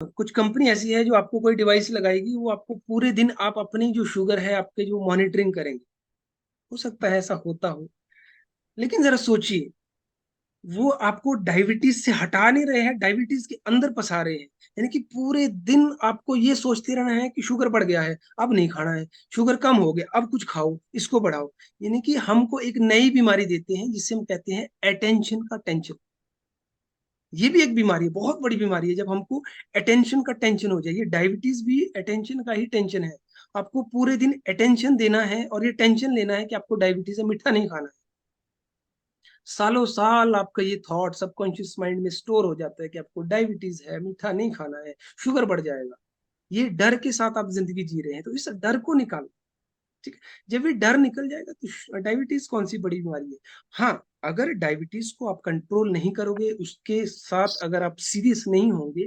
कुछ कंपनी ऐसी है जो आपको कोई डिवाइस लगाएगी, वो आपको पूरे दिन आप अपनी जो शुगर है आपके जो मॉनिटरिंग करेंगे। हो सकता है ऐसा होता हो, लेकिन जरा सोचिए, वो आपको डायबिटीज से हटा नहीं रहे हैं, डायबिटीज के अंदर फंसा रहे हैं। यानी कि पूरे दिन आपको ये सोचते रहना है कि शुगर बढ़ गया है, अब नहीं खाना है, शुगर कम हो गया, अब कुछ खाओ, इसको बढ़ाओ। यानी कि हमको एक नई बीमारी देते हैं जिसे हम कहते हैं अटेंशन का टेंशन। ये भी एक बीमारी है, बहुत बड़ी बीमारी है, जब हमको अटेंशन का टेंशन हो जाए। ये डायबिटीज भी अटेंशन का ही टेंशन है। आपको पूरे दिन अटेंशन देना है और ये टेंशन लेना है कि आपको डायबिटीज है, मीठा नहीं खाना है। सालों साल आपका ये थॉट सबकॉन्शियस माइंड में स्टोर हो जाता है कि आपको डायबिटीज है, मीठा नहीं खाना है, शुगर बढ़ जाएगा। ये डर के साथ आप जिंदगी जी रहे हैं, तो इस डर को निकालो। ठीक है, जब ये डर निकल जाएगा तो डायबिटीज कौन सी बड़ी बीमारी है। हाँ, अगर डायबिटीज को आप कंट्रोल नहीं करोगे, उसके साथ अगर आप सीरियस नहीं होंगे,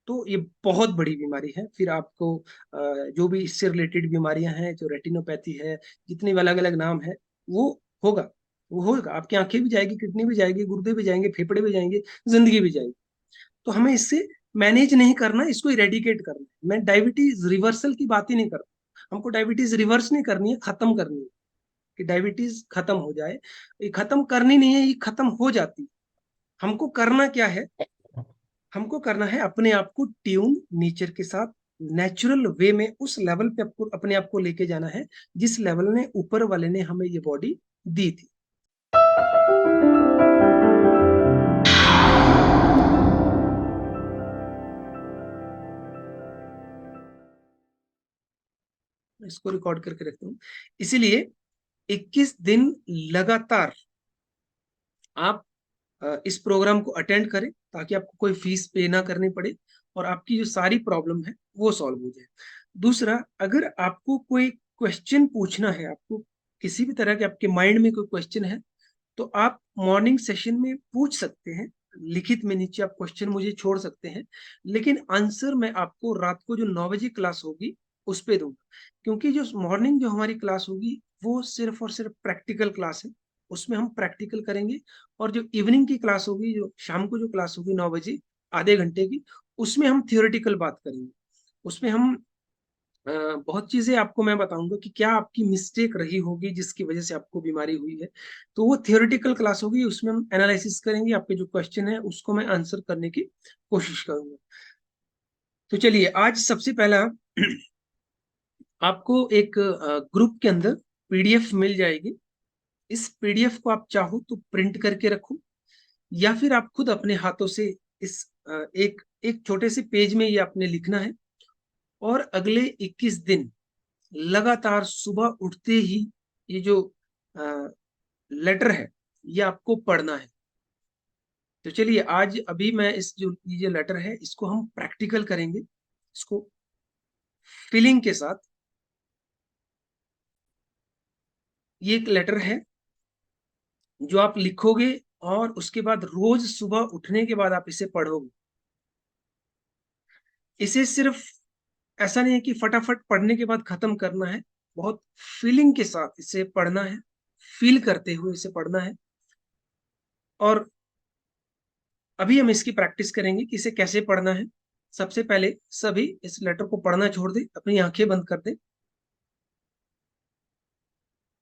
तो ये बहुत बड़ी बीमारी है। फिर आपको जो भी इससे रिलेटेड बीमारियां हैं, जो रेटिनोपैथी है, जितने भी अलग अलग नाम है, वो होगा। वो होगा, आपकी आंखें भी जाएगी, किडनी भी जाएगी, गुर्दे भी जाएंगे, फेफड़े भी जाएंगे, जिंदगी भी जाएगी। तो हमें इससे मैनेज नहीं करना, इसको इरेडिकेट करना है। मैं डायबिटीज रिवर्सल की बात ही नहीं करता। हमको डायबिटीज रिवर्स नहीं करनी है, खत्म करनी है, कि डायबिटीज खत्म हो जाए। ये खत्म करनी नहीं है, ये खत्म हो जाती है। हमको करना क्या है? हमको करना है अपने आप को ट्यून नेचर के साथ, नेचुरल वे में उस लेवल पे आपको अपने आप को लेके जाना है जिस लेवल में ऊपर वाले ने हमें ये बॉडी दी थी। इसको रिकॉर्ड करके रखता हूँ। इसीलिए 21 दिन लगातार आप इस प्रोग्राम को अटेंड करें, ताकि आपको कोई फीस पे ना करनी पड़े और आपकी जो सारी प्रॉब्लम है वो सॉल्व हो जाए। दूसरा, अगर आपको कोई क्वेश्चन पूछना है, आपको किसी भी तरह के आपके माइंड में कोई क्वेश्चन है, तो आप मॉर्निंग सेशन में पूछ सकते हैं। लिखित में नीचे आप क्वेश्चन मुझे छोड़ सकते हैं, लेकिन आंसर मैं आपको रात को जो 9 बजे क्लास होगी उस पे दूंगा। क्योंकि जो मॉर्निंग जो हमारी क्लास होगी वो सिर्फ और सिर्फ प्रैक्टिकल क्लास है, उसमें हम प्रैक्टिकल करेंगे। और जो इवनिंग की क्लास होगी, जो शाम को जो क्लास होगी 9 बजे, आधे घंटे की, उसमें हम थियोरेटिकल बात करेंगे। उसमें हम अ, बहुत चीजें आपको मैं बताऊंगा कि क्या आपकी मिस्टेक रही होगी जिसकी वजह से आपको बीमारी हुई है। तो वो थियोरेटिकल क्लास होगी, उसमें हम एनालिसिस करेंगे, आपके जो क्वेश्चन है उसको मैं आंसर करने की कोशिश करूंगा। तो चलिए, आज सबसे पहला आपको एक ग्रुप के अंदर पीडीएफ मिल जाएगी। इस पीडीएफ को आप चाहो तो प्रिंट करके रखो, या फिर आप खुद अपने हाथों से इस एक एक छोटे से पेज में ये आपने लिखना है। और अगले 21 दिन लगातार सुबह उठते ही ये जो लेटर है ये आपको पढ़ना है। तो चलिए, आज अभी मैं इस जो ये लेटर है इसको हम प्रैक्टिकल करेंगे, इसको फीलिंग के साथ। ये एक लेटर है जो आप लिखोगे, और उसके बाद रोज सुबह उठने के बाद आप इसे पढ़ोगे। इसे सिर्फ ऐसा नहीं है कि फटाफट पढ़ने के बाद खत्म करना है, बहुत फीलिंग के साथ इसे पढ़ना है, फील करते हुए इसे पढ़ना है। और अभी हम इसकी प्रैक्टिस करेंगे कि इसे कैसे पढ़ना है। सबसे पहले सभी इस लेटर को पढ़ना छोड़ दें, अपनी आंखें बंद कर दें,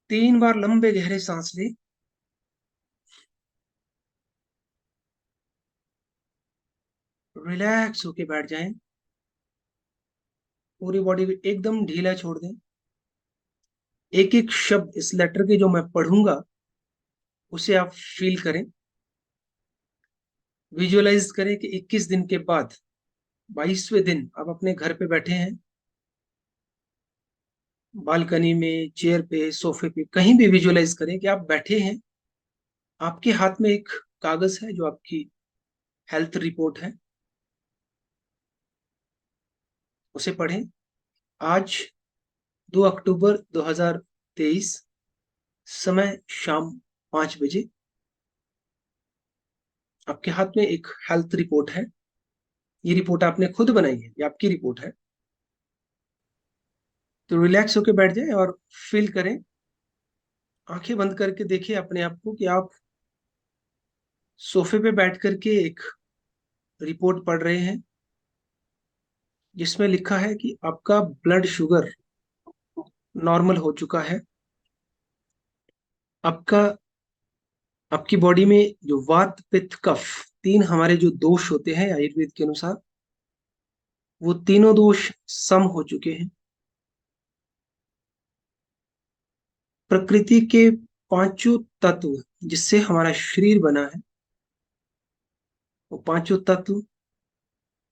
3 बार लंबे गहरे सांस लें, रिलैक्स होके बैठ जाएं, पूरी बॉडी को एकदम ढीला छोड़ दें। एक एक शब्द इस लेटर के जो मैं पढ़ूंगा उसे आप फील करें, विजुअलाइज करें कि 21 दिन के बाद 22वें दिन आप अपने घर पे बैठे हैं, बालकनी में, चेयर पे, सोफे पे, कहीं भी विजुअलाइज करें कि आप बैठे हैं। आपके हाथ में एक कागज है जो आपकी हेल्थ रिपोर्ट है, उसे पढ़ें। आज 2 अक्टूबर 2023, समय शाम 5 बजे। आपके हाथ में एक हेल्थ रिपोर्ट है। ये रिपोर्ट आपने खुद बनाई है, ये आपकी रिपोर्ट है। तो रिलैक्स होकर बैठ जाए और फील करें, आंखें बंद करके देखिए अपने आप को कि आप सोफे पे बैठ करके एक रिपोर्ट पढ़ रहे हैं। जिसमें लिखा है कि आपका ब्लड शुगर नॉर्मल हो चुका है। आपका आपकी बॉडी में जो वात पित्त कफ, तीन हमारे जो दोष होते हैं आयुर्वेद के अनुसार, वो तीनों दोष सम हो चुके हैं। प्रकृति के पांचों तत्व जिससे हमारा शरीर बना है, वो पांचों तत्व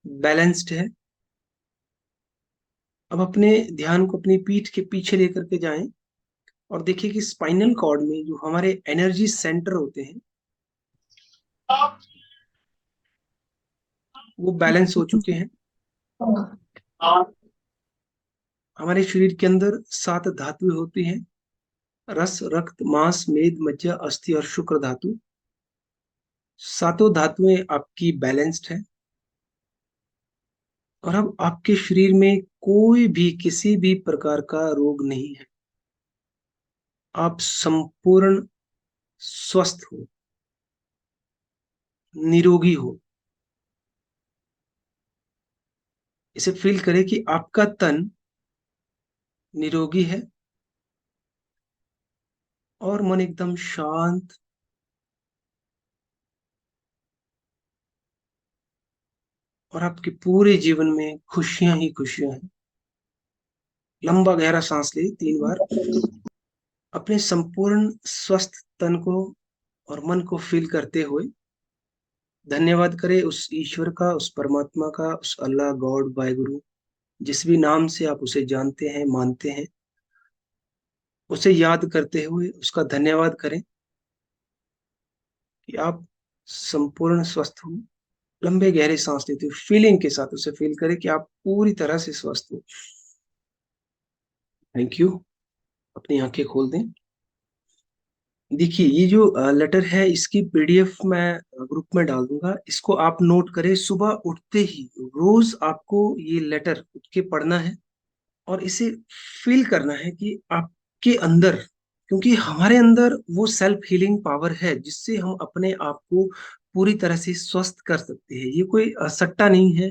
बैलेंस्ड है। अब अपने ध्यान को अपनी पीठ के पीछे लेकर के जाएं और देखिए कि स्पाइनल कॉर्ड में जो हमारे एनर्जी सेंटर होते हैं, वो बैलेंस हो चुके हैं। हमारे शरीर के अंदर सात धातुएं होती हैं: रस, रक्त, मांस, मेद, मज्जा, अस्थि और शुक्र धातु। सातों धातुएं आपकी बैलेंस्ड है। और अब आपके शरीर में कोई भी किसी भी प्रकार का रोग नहीं है। आप संपूर्ण स्वस्थ हो, निरोगी हो। इसे फील करें कि आपका तन निरोगी है और मन एकदम शांत। और आपके पूरे जीवन में खुशियां ही खुशियां हैं। लंबा गहरा सांस ले 3 बार। अपने संपूर्ण स्वस्थ तन को और मन को फील करते हुए धन्यवाद करें उस ईश्वर का, उस परमात्मा का, उस अल्लाह, गॉड, वाहिगुरु, जिस भी नाम से आप उसे जानते हैं, मानते हैं। उसे याद करते हुए उसका धन्यवाद करें कि आप संपूर्ण स्वस्थ हो। लंबे गहरे सांस लेते हुए फीलिंग के साथ उसे फील करें कि आप पूरी तरह से स्वस्थ हो। Thank you. अपनी आंखें खोल दें। देखिए, ये जो लेटर है इसकी पीडीएफ मैं ग्रुप में डाल दूंगा। इसको आप नोट करें, सुबह उठते ही रोज आपको ये लेटर उठ के पढ़ना है और इसे फील करना है कि आपके अंदर, क्योंकि हमारे अंदर वो सेल्फ हीलिंग पावर है जिससे हम अपने आप को पूरी तरह से स्वस्थ कर सकते हैं। ये कोई सट्टा नहीं है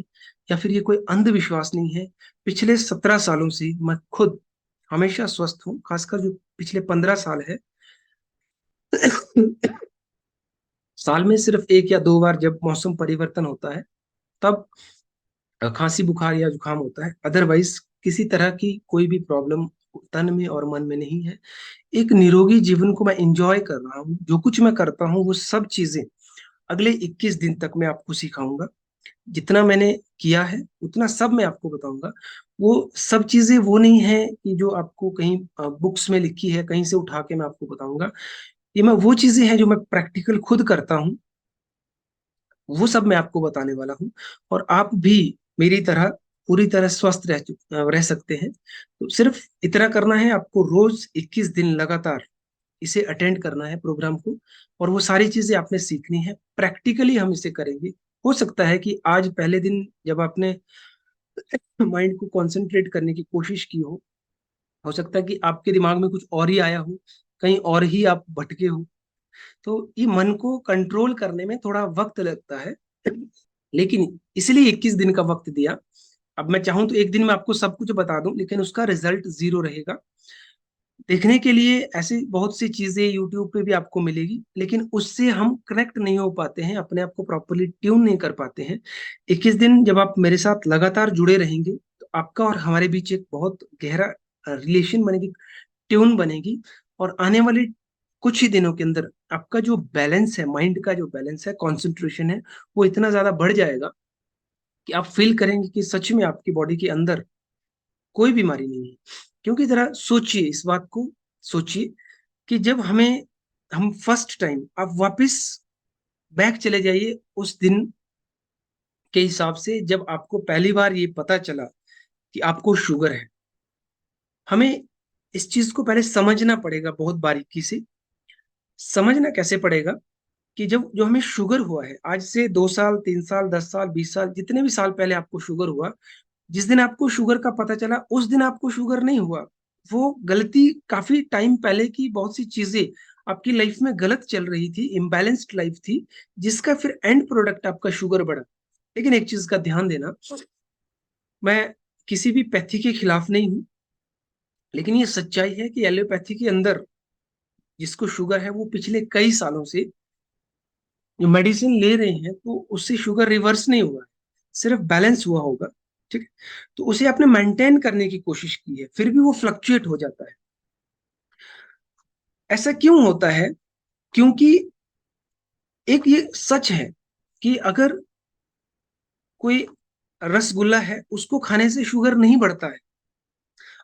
या फिर ये कोई अंधविश्वास नहीं है। पिछले 17 सालों से मैं खुद हमेशा स्वस्थ हूँ। खासकर जो पिछले 15 साल है, साल में सिर्फ 1 या 2 बार जब मौसम परिवर्तन होता है तब खांसी बुखार या जुकाम होता है। अदरवाइज किसी तरह की कोई भी प्रॉब्लम तन में और मन में नहीं है। एक निरोगी जीवन को मैं एंजॉय कर रहा हूँ। जो कुछ मैं करता हूँ वो सब चीजें अगले 21 दिन तक मैं आपको सिखाऊंगा। जितना मैंने किया है उतना सब मैं आपको बताऊंगा। वो सब चीजें वो नहीं है कि जो आपको कहीं बुक्स में लिखी है, कहीं से उठा के मैं आपको बताऊंगा। ये मैं वो चीजें हैं जो मैं प्रैक्टिकल खुद करता हूँ, वो सब मैं आपको बताने वाला हूँ। और आप भी मेरी तरह पूरी तरह स्वस्थ रह सकते हैं। तो सिर्फ इतना करना है आपको, रोज 21 दिन लगातार इसे अटेंड करना है प्रोग्राम को। और वो सारी चीजें आपने सीखनी है, प्रैक्टिकली हम इसे करेंगे। हो सकता है कि आज पहले दिन जब आपने माइंड को कंसंट्रेट करने की कोशिश की हो सकता है कि आपके दिमाग में कुछ और ही आया हो, कहीं और ही आप भटके हो। तो ये मन को कंट्रोल करने में थोड़ा वक्त लगता है, लेकिन इसलिए 21 दिन का वक्त दिया। अब मैं चाहूं तो एक दिन में आपको सब कुछ बता दूं, लेकिन उसका रिजल्ट जीरो रहेगा। देखने के लिए ऐसी बहुत सी चीजें यूट्यूब पे भी आपको मिलेगी, लेकिन उससे हम कनेक्ट नहीं हो पाते हैं, अपने आप को प्रॉपरली ट्यून नहीं कर पाते हैं। 21 दिन जब आप मेरे साथ लगातार जुड़े रहेंगे तो आपका और हमारे बीच एक बहुत गहरा रिलेशन बनेगी, ट्यून बनेगी। और आने वाले कुछ ही दिनों के अंदर आपका जो बैलेंस है, माइंड का जो बैलेंस है, कंसंट्रेशन है, वो इतना ज्यादा बढ़ जाएगा कि आप फील करेंगे कि सच में आपकी बॉडी के अंदर कोई बीमारी नहीं है। क्योंकि जरा सोचिए इस बात को, सोचिए कि जब हम फर्स्ट टाइम, आप वापस बैक चले जाइए उस दिन के हिसाब से जब आपको पहली बार ये पता चला कि आपको शुगर है। हमें इस चीज को पहले समझना पड़ेगा, बहुत बारीकी से समझना। कैसे पड़ेगा कि जब जो हमें शुगर हुआ है आज से 2 साल, 3 साल, 10 साल, 20 साल, जितने भी साल पहले आपको शुगर हुआ, जिस दिन आपको शुगर का पता चला उस दिन आपको शुगर नहीं हुआ। वो गलती काफी टाइम पहले की, बहुत सी चीजें आपकी लाइफ में गलत चल रही थी, इम्बैलेंस्ड लाइफ थी, जिसका फिर एंड प्रोडक्ट आपका शुगर बढ़ा। लेकिन एक चीज का ध्यान देना, मैं किसी भी पैथी के खिलाफ नहीं हूँ, लेकिन ये सच्चाई है कि एलोपैथी के अंदर जिसको शुगर है वो पिछले कई सालों से जो मेडिसिन ले रहे हैं तो उससे शुगर रिवर्स नहीं हुआ है, सिर्फ बैलेंस हुआ होगा। ठीक है, तो उसे आपने मेंटेन करने की कोशिश की है, फिर भी वो फ्लक्चुएट हो जाता है। ऐसा क्यों होता है? क्योंकि एक ये सच है कि अगर कोई रसगुल्ला है उसको खाने से शुगर नहीं बढ़ता है,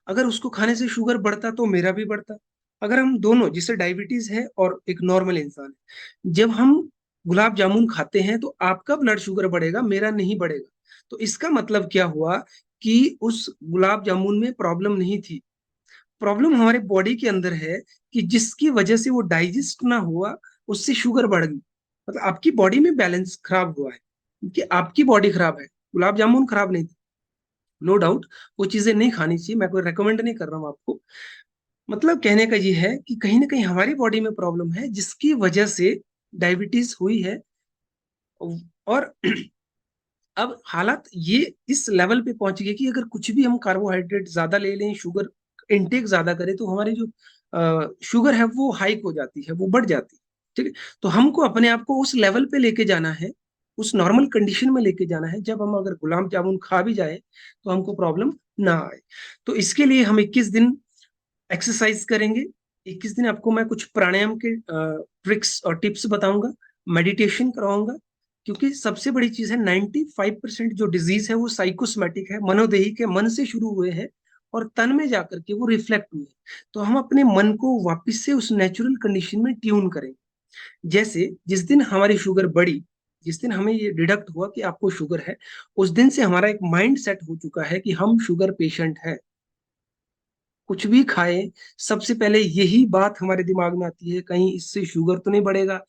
अगर उसको खाने से शुगर बढ़ता तो मेरा भी बढ़ता। अगर हम दोनों, जिसे डायबिटीज है और एक नॉर्मल इंसान है, जब हम गुलाब जामुन खाते हैं तो आपका ब्लड शुगर बढ़ेगा, मेरा नहीं बढ़ेगा। तो इसका मतलब क्या हुआ कि उस गुलाब जामुन में प्रॉब्लम नहीं थी, प्रॉब्लम हमारे बॉडी के अंदर है कि जिसकी वजह से वो डाइजेस्ट ना हुआ, उससे शुगर बढ़ गई। मतलब आपकी बॉडी में बैलेंस खराब हुआ है, कि आपकी बॉडी खराब है, गुलाब जामुन खराब नहीं थी। नो डाउट वो चीजें नहीं खानी चाहिए, मैं कोई रेकमेंड नहीं कर रहा हूँ आपको। मतलब कहने का ये है कि कहीं ना कहीं हमारी बॉडी में प्रॉब्लम है जिसकी वजह से डायबिटीज हुई है। और अब हालात ये इस लेवल पे पहुंच गए कि अगर कुछ भी हम कार्बोहाइड्रेट ज्यादा ले लें, शुगर इनटेक ज्यादा करें, तो हमारी जो शुगर है वो हाइक हो जाती है, वो बढ़ जाती है। ठीक है, तो हमको अपने आप को उस लेवल पे लेके जाना है, उस नॉर्मल कंडीशन में लेके जाना है, जब हम अगर गुलाब जामुन खा भी जाए तो हमको प्रॉब्लम ना आए। तो इसके लिए हम 21 दिन एक्सरसाइज करेंगे। 21 दिन आपको मैं कुछ प्राणायाम के ट्रिक्स और टिप्स बताऊंगा, मेडिटेशन करवाऊंगा। क्योंकि सबसे बड़ी चीज है, 95% जो डिजीज है वो साइकोसोमेटिक है, मनोदेही के मन से शुरू हुए हैं और तन में जाकर के वो रिफ्लेक्ट हुए हैं। तो हम अपने मन को वापस से उस नेचुरल कंडीशन में ट्यून करेंगे। जैसे जिस दिन हमारी शुगर बढ़ी, जिस दिन हमें ये डिडक्ट हुआ कि आपको शुगर है, उस दिन से हमारा एक माइंड सेट हो चुका है कि हम शुगर पेशेंट है। कुछ भी खाए, सबसे पहले यही बात हमारे दिमाग में आती है, कहीं इससे शुगर तो नहीं बढ़ेगा।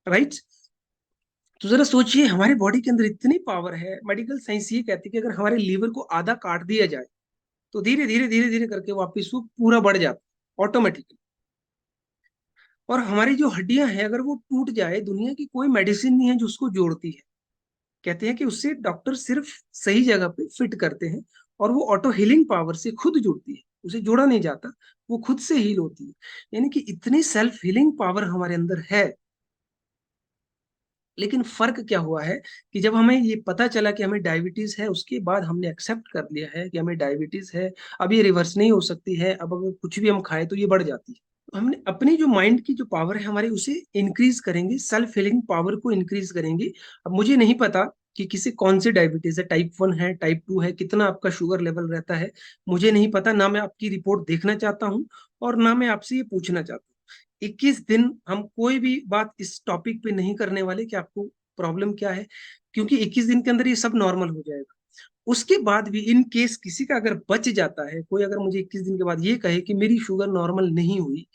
राइट? तो जरा सोचिए, हमारे बॉडी के अंदर इतनी पावर है, मेडिकल साइंस ये कहती है कि अगर हमारे लीवर को आधा काट दिया जाए तो धीरे धीरे धीरे धीरे करके वापिस वो पूरा बढ़ जाता ऑटोमेटिकली। और हमारी जो हड्डियां हैं अगर वो टूट जाए, दुनिया की कोई मेडिसिन नहीं है जो उसको जोड़ती है। कहते हैं कि उससे डॉक्टर सिर्फ सही जगह पे फिट करते हैं, और वो ऑटो हीलिंग पावर से खुद जुड़ती है, उसे जोड़ा नहीं जाता, वो खुद से हील होती है। यानी कि इतनी सेल्फ हीलिंग पावर हमारे अंदर है। लेकिन फर्क क्या हुआ है कि जब हमें ये पता चला कि हमें डायबिटीज है, उसके बाद हमने एक्सेप्ट कर लिया है कि हमें डायबिटीज है, अब ये रिवर्स नहीं हो सकती है, अब अगर कुछ भी हम खाए तो ये बढ़ जाती है। तो हमने अपनी जो माइंड की जो पावर है हमारी, उसे इंक्रीज करेंगे, सेल्फ हीलिंग पावर को इंक्रीज करेंगे। अब मुझे नहीं पता कि किसी कौन सी डायबिटीज है, टाइप 1 है, टाइप 2 है, कितना आपका शुगर लेवल रहता है, मुझे नहीं पता। ना मैं आपकी रिपोर्ट देखना चाहता हूँ और ना मैं आपसे ये पूछना चाहता हूँ। 21 दिन हम कोई भी बात इस टॉपिक पे नहीं करने वाले कि आपको प्रॉब्लम क्या है, क्योंकि 21 दिन के अंदर ये सब नॉर्मल हो जाएगा। उसके बाद भी इन केस किसी का अगर बच जाता है, कोई अगर मुझे 21 दिन के बाद ये कहे कि मेरी शुगर नॉर्मल नहीं हुई,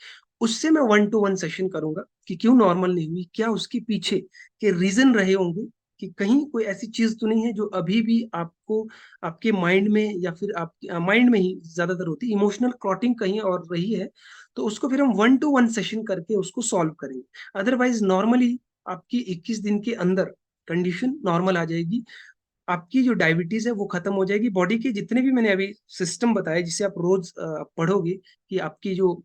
उससे मैं 1 to 1 सेशन करूंगा कि क्यों नॉर्मल नहीं हुई, क्या उसके पीछे के रीजन रहे होंगे, कि कहीं कोई ऐसी चीज तो नहीं है जो अभी भी आपको, आपके माइंड में, या फिर आपके माइंड में ही ज्यादातर होती है, इमोशनल क्लॉटिंग कहीं और रही है। तो उसको फिर हम 1 to 1 सेशन करके उसको सॉल्व करेंगे। अदरवाइज नॉर्मली आपकी 21 दिन के अंदर कंडीशन नॉर्मल आ जाएगी, आपकी जो डायबिटीज है वो खत्म हो जाएगी। बॉडी के जितने भी मैंने अभी सिस्टम बताए, जिसे आप रोज पढ़ोगे, कि आपकी जो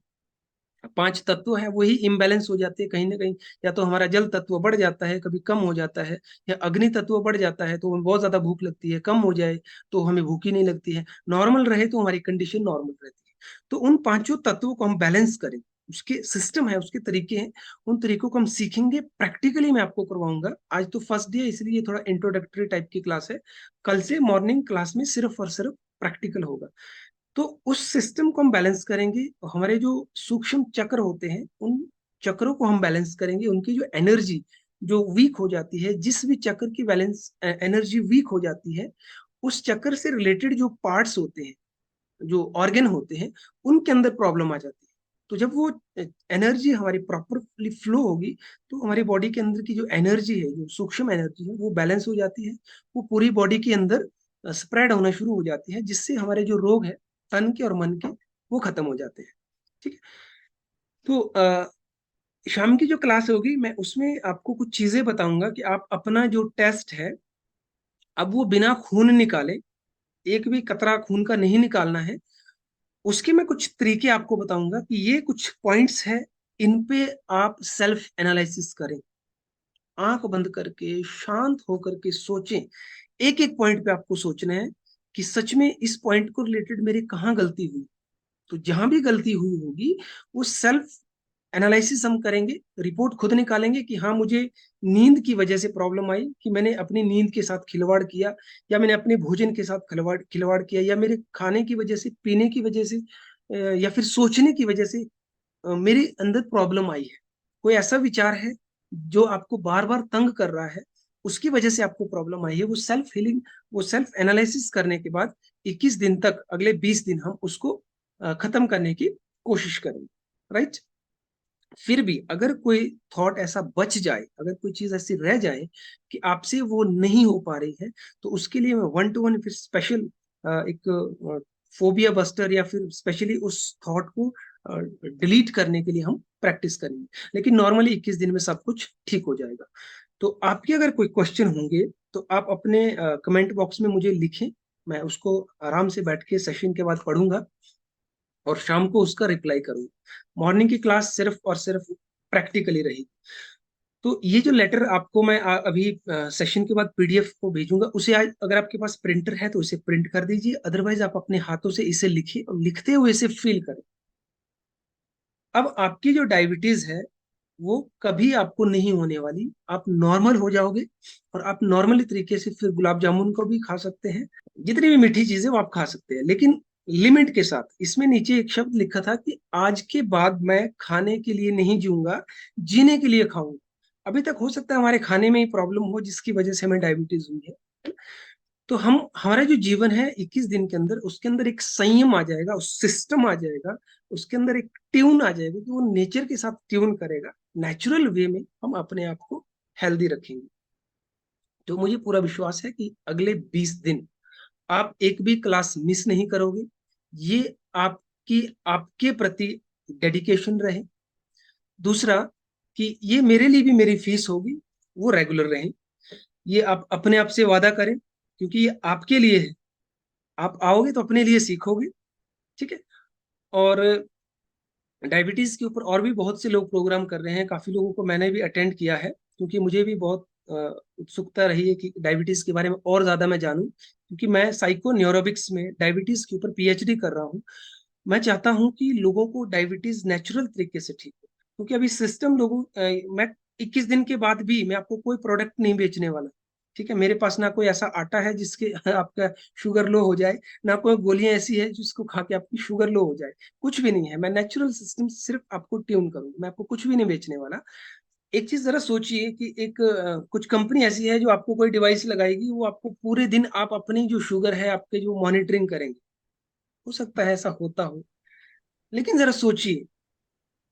5 तत्व हैं वही इम्बैलेंस हो जाते हैं कहीं ना कहीं। या तो हमारा जल तत्व बढ़ जाता है, कभी कम हो जाता है, या अग्नि तत्व बढ़ जाता है तो हमें बहुत ज्यादा भूख लगती है, कम हो जाए तो हमें भूख ही नहीं लगती है, नॉर्मल रहे तो हमारी कंडीशन नॉर्मल रहती है। तो उन 5 तत्वों को हम बैलेंस करें, उसके सिस्टम है, उसके तरीके हैं, उन तरीकों को हम सीखेंगे, प्रैक्टिकली मैं आपको करवाऊंगा। आज तो फर्स्ट डे है इसलिए थोड़ा इंट्रोडक्टरी टाइप की क्लास है, कल से मॉर्निंग क्लास में सिर्फ और सिर्फ प्रैक्टिकल होगा। तो उस सिस्टम को हम बैलेंस करेंगे, और हमारे जो सूक्ष्म चक्र होते हैं उन चक्रों को हम बैलेंस करेंगे, उनकी जो एनर्जी जो वीक हो जाती है, जिस भी चक्र की बैलेंस एनर्जी वीक हो जाती है, उस चक्र से रिलेटेड जो पार्ट्स होते हैं, जो ऑर्गन होते हैं, उनके अंदर प्रॉब्लम आ जाती है। तो जब वो एनर्जी हमारी प्रॉपरली फ्लो होगी, तो हमारी बॉडी के अंदर की जो एनर्जी है, जो सूक्ष्म एनर्जी है, वो बैलेंस हो जाती है, वो पूरी बॉडी के अंदर स्प्रेड होना शुरू हो जाती है, जिससे हमारे जो रोग है तन के और मन के, वो खत्म हो जाते हैं। ठीक है, तो शाम की जो क्लास होगी मैं उसमें आपको कुछ चीजें बताऊंगा कि आप अपना जो टेस्ट है, अब वो बिना खून निकाले एक भी कतरा खून का नहीं निकालना है। उसके मैं कुछ तरीके आपको बताऊंगा कि ये कुछ पॉइंट्स है, इन पे आप सेल्फ एनालिसिस करें, आंख बंद करके शांत होकर के सोचें। एक एक पॉइंट पे आपको सोचना है कि सच में इस पॉइंट को रिलेटेड मेरी कहाँ गलती हुई। तो जहां भी गलती हुई होगी वो सेल्फ एनालिसिस हम करेंगे, रिपोर्ट खुद निकालेंगे कि हाँ मुझे नींद की वजह से प्रॉब्लम आई, कि मैंने अपनी नींद के साथ खिलवाड़ किया, या मैंने अपने भोजन के साथ खिलवाड़ खिलवाड़ किया, या मेरे खाने की वजह से, पीने की वजह से, या फिर सोचने की वजह से मेरे अंदर प्रॉब्लम आई है। कोई ऐसा विचार है जो आपको बार बार तंग कर रहा है, उसकी वजह से आपको प्रॉब्लम आई है, वो सेल्फ हीलिंग, वो सेल्फ एनालिसिस करने के बाद 21 दिन तक, अगले 20 दिन हम उसको खत्म करने की कोशिश करेंगे, राइट। फिर भी अगर कोई थॉट ऐसा बच जाए, अगर कोई चीज ऐसी रह जाए कि आपसे वो नहीं हो पा रही है, तो उसके लिए मैं 1 to 1 फिर स्पेशल एक फोबिया बस्टर, या फिर स्पेशली उस थॉट को डिलीट करने के लिए हम प्रैक्टिस करेंगे। लेकिन नॉर्मली 21 दिन में सब कुछ ठीक हो जाएगा। तो आपके अगर कोई क्वेश्चन होंगे तो आप अपने कमेंट बॉक्स में मुझे लिखें, मैं उसको आराम से बैठ के सेशन के बाद पढ़ूंगा और शाम को उसका रिप्लाई करूंगा। मॉर्निंग की क्लास सिर्फ और सिर्फ प्रैक्टिकली रही। तो ये जो लेटर आपको मैं अभी सेशन के बाद पीडीएफ को भेजूंगा, उसे आज अगर आपके पास प्रिंटर है तो उसे प्रिंट कर दीजिए, अदरवाइज आप अपने हाथों से इसे लिखिए और लिखते हुए इसे फील करें। अब आपकी जो डायबिटीज है वो कभी आपको नहीं होने वाली, आप नॉर्मल हो जाओगे, और आप नॉर्मली तरीके से फिर गुलाब जामुन को भी खा सकते हैं, जितनी भी मीठी चीजें वो आप खा सकते हैं, लेकिन लिमिट के साथ। इसमें नीचे एक शब्द लिखा था कि आज के बाद मैं खाने के लिए नहीं जीऊंगा, जीने के लिए खाऊंगा। अभी तक हो सकता है हमारे खाने में ही प्रॉब्लम हो जिसकी वजह से हमें डायबिटीज हुई है। तो हम, हमारा जो जीवन है 21 दिन के अंदर, उसके अंदर एक संयम आ जाएगा, उस सिस्टम आ जाएगा, उसके अंदर एक ट्यून आ जाएगा कि वो नेचर के साथ ट्यून करेगा। नेचुरल वे में हम अपने आप को हेल्दी रखेंगे। तो मुझे पूरा विश्वास है कि अगले 20 दिन आप एक भी क्लास मिस नहीं करोगे। ये आपकी, आपके प्रति डेडिकेशन रहे। दूसरा कि ये मेरे लिए भी मेरी फीस होगी, वो रेगुलर रहे। ये आप अपने आप से वादा करें, क्योंकि ये आपके लिए है। आप आओगे तो अपने लिए सीखोगे, ठीक है। और डायबिटीज के ऊपर और भी बहुत से लोग प्रोग्राम कर रहे हैं, काफी लोगों को मैंने भी अटेंड किया है, क्योंकि मुझे भी बहुत उत्सुकता रही है कि डायबिटीज के बारे में और ज्यादा मैं जानूं, क्योंकि मैं साइको न्यूरोबिक्स में डायबिटीज के ऊपर पीएचडी कर रहा हूं। मैं चाहता हूं कि लोगों को डायबिटीज नेचुरल तरीके से ठीक हो, क्योंकि अभी सिस्टम लोगों, मैं 21 दिन के बाद भी मैं आपको कोई प्रोडक्ट नहीं बेचने वाला, ठीक है। मेरे पास ना कोई ऐसा आटा है जिसके आपका शुगर लो हो जाए, ना कोई गोलियां ऐसी है जिसको खा के आपकी शुगर लो हो जाए। कुछ भी नहीं है, मैं नेचुरल सिस्टम सिर्फ आपको ट्यून करूंगा, मैं आपको कुछ भी नहीं बेचने वाला। एक चीज जरा सोचिए कि एक कुछ कंपनी ऐसी है जो आपको कोई डिवाइस लगाएगी, वो आपको पूरे दिन आप अपनी जो शुगर है आपके जो मॉनिटरिंग करेंगे। हो सकता है ऐसा होता हो, लेकिन जरा सोचिए,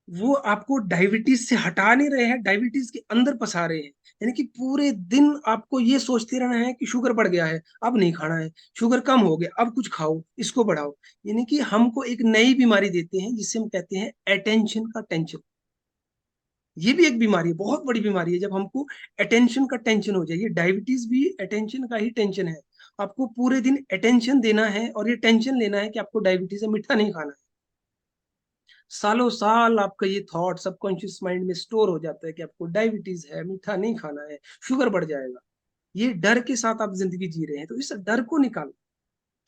वो आपको डायबिटीज से हटा नहीं रहे हैं, डायबिटीज के अंदर फंसा रहे हैं। यानी कि पूरे दिन आपको ये सोचते रहना है कि शुगर बढ़ गया है, अब नहीं खाना है, शुगर कम हो गया, अब कुछ खाओ, इसको बढ़ाओ। यानी कि हमको एक नई बीमारी देते हैं जिसे हम कहते हैं अटेंशन का टेंशन। ये भी एक बीमारी है, बहुत बड़ी बीमारी है, जब हमको अटेंशन का टेंशन हो जाए। ये डायबिटीज भी अटेंशन का ही टेंशन है। आपको पूरे दिन अटेंशन देना है और ये टेंशन लेना है कि आपको डायबिटीज है, मीठा नहीं खाना है। सालों साल आपका ये थॉट सबकॉन्शियस माइंड में स्टोर हो जाता है कि आपको डायबिटीज है, मीठा नहीं खाना है, शुगर बढ़ जाएगा। ये डर के साथ आप जिंदगी जी रहे हैं, तो इस डर को निकालो,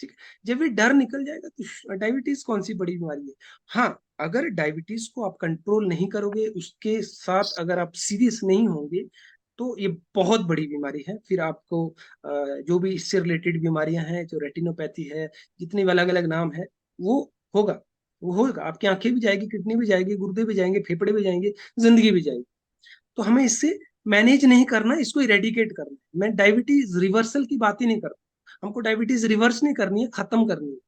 ठीक है। जब ये डर निकल जाएगा तो डायबिटीज कौन सी बड़ी बीमारी है। हाँ, अगर डायबिटीज को आप कंट्रोल नहीं करोगे, उसके साथ अगर आप सीरियस नहीं होंगे, तो ये बहुत बड़ी बीमारी है। फिर आपको जो भी इससे रिलेटेड बीमारियां हैं, जो रेटिनोपैथी है, जितने भी अलग अलग नाम है, वो होगा। वो होगा, आपकी आंखें भी जाएगी, किडनी भी जाएगी, गुर्दे भी जाएंगे, फेफड़े भी जाएंगे, जिंदगी भी जाएगी। तो हमें इससे मैनेज नहीं करना, इसको इरेडिकेट करना है। मैं डायबिटीज रिवर्सल की बात ही नहीं कर रहा, हमको डायबिटीज रिवर्स नहीं करनी है, खत्म करनी है,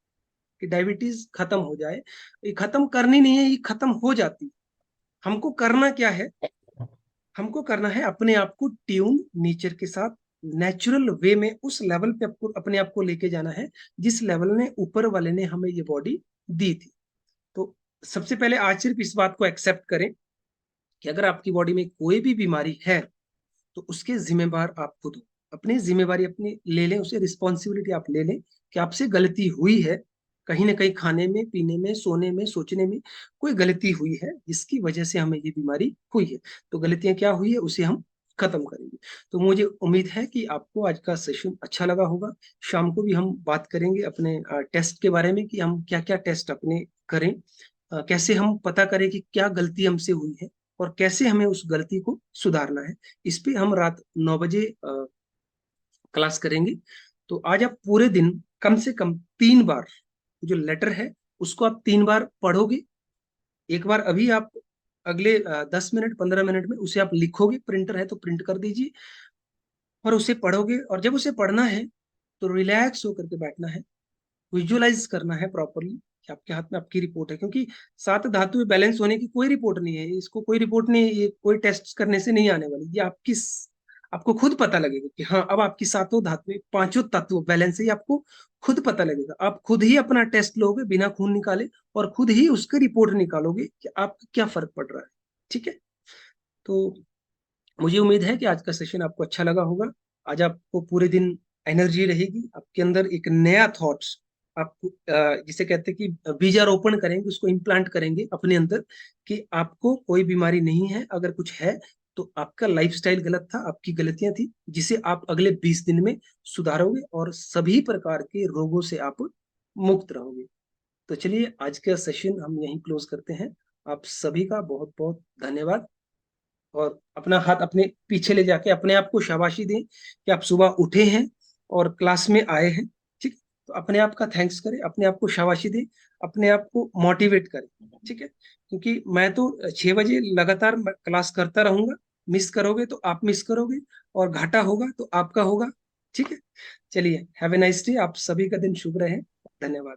कि डायबिटीज खत्म हो जाए। ये खत्म करनी नहीं है, ये खत्म हो जाती है। हमको करना क्या है, हमको करना है अपने आप को ट्यून नेचर के साथ, नेचुरल वे में उस लेवल पे आपको अपने आप को लेके जाना है जिस लेवल ने ऊपर वाले ने हमें ये बॉडी दी थी। तो सबसे पहले आज सिर्फ इस बात को एक्सेप्ट करें कि अगर आपकी बॉडी में कोई भी बीमारी है तो उसके जिम्मेवार आप खुद हो। अपनी जिम्मेवारी अपनी ले लें, उसे रिस्पॉन्सिबिलिटी आप ले लें कि आपसे गलती हुई है, कहीं ना कहीं खाने में, पीने में, सोने में, सोचने में कोई गलती हुई है जिसकी वजह से हमें ये बीमारी हुई है। तो गलतियां क्या हुई है उसे हम खत्म करेंगे। तो मुझे उम्मीद है कि आपको आज का सेशन अच्छा लगा होगा। शाम को भी हम बात करेंगे अपने टेस्ट के बारे में कि हम क्या क्या टेस्ट अपने करें, कैसे हम पता करें कि क्या गलती हमसे हुई है और कैसे हमें उस गलती को सुधारना है। इस पे हम रात 9 बजे क्लास करेंगे। तो आज आप पूरे दिन कम से कम 3 बार जो लेटर है उसको आप 3 बार पढ़ोगे। एक बार अभी आप अगले 10 मिनट 15 मिनट में उसे आप लिखोगे, प्रिंटर है तो प्रिंट कर दीजिए और उसे पढ़ोगे। और जब उसे पढ़ना है तो रिलैक्स होकर के बैठना है, विजुअलाइज करना है प्रॉपरली कि आपके हाथ में आपकी रिपोर्ट है, क्योंकि 7 धातुएं बैलेंस होने की कोई रिपोर्ट नहीं है, इसको कोई रिपोर्ट नहीं है, ये कोई टेस्ट करने से नहीं आने वाली, ये आपको खुद पता लगेगा कि हाँ अब आपकी 7 धातुएं, 5 तत्व बैलेंस है, ये आपको खुद पता लगेगा। आप खुद ही अपना टेस्ट लोगे बिना खून निकाले और खुद ही उसकी रिपोर्ट निकालोगे कि आपको क्या फर्क पड़ रहा है। ठीक है। तो मुझे उम्मीद है कि आज का सेशन आपको अच्छा लगा होगा। आज आपको पूरे दिन एनर्जी रहेगी, आपके अंदर एक नया थॉट्स, आपको जिसे कहते हैं कि बीजारोपण करेंगे, उसको इम्प्लांट करेंगे अपने अंदर कि आपको कोई बीमारी नहीं है। अगर कुछ है तो आपका लाइफस्टाइल गलत था, आपकी गलतियां थी, जिसे आप अगले 20 दिन में सुधारोगे और सभी प्रकार के रोगों से आप मुक्त रहोगे। तो चलिए आज का सेशन हम यहीं क्लोज करते हैं। आप सभी का बहुत बहुत धन्यवाद। और अपना हाथ अपने पीछे ले जाके अपने आप को शाबाशी दें कि आप सुबह उठे हैं और क्लास में आए हैं। ठीक। तो अपने आप का थैंक्स करें, अपने आप को शाबाशी दें, अपने आप को मोटिवेट करें। ठीक है। क्योंकि मैं तो 6 बजे लगातार क्लास करता रहूंगा, मिस करोगे तो आप मिस करोगे और घाटा होगा तो आपका होगा। ठीक है। चलिए, हैव ए नाइस डे, आप सभी का दिन शुभ रहे। धन्यवाद।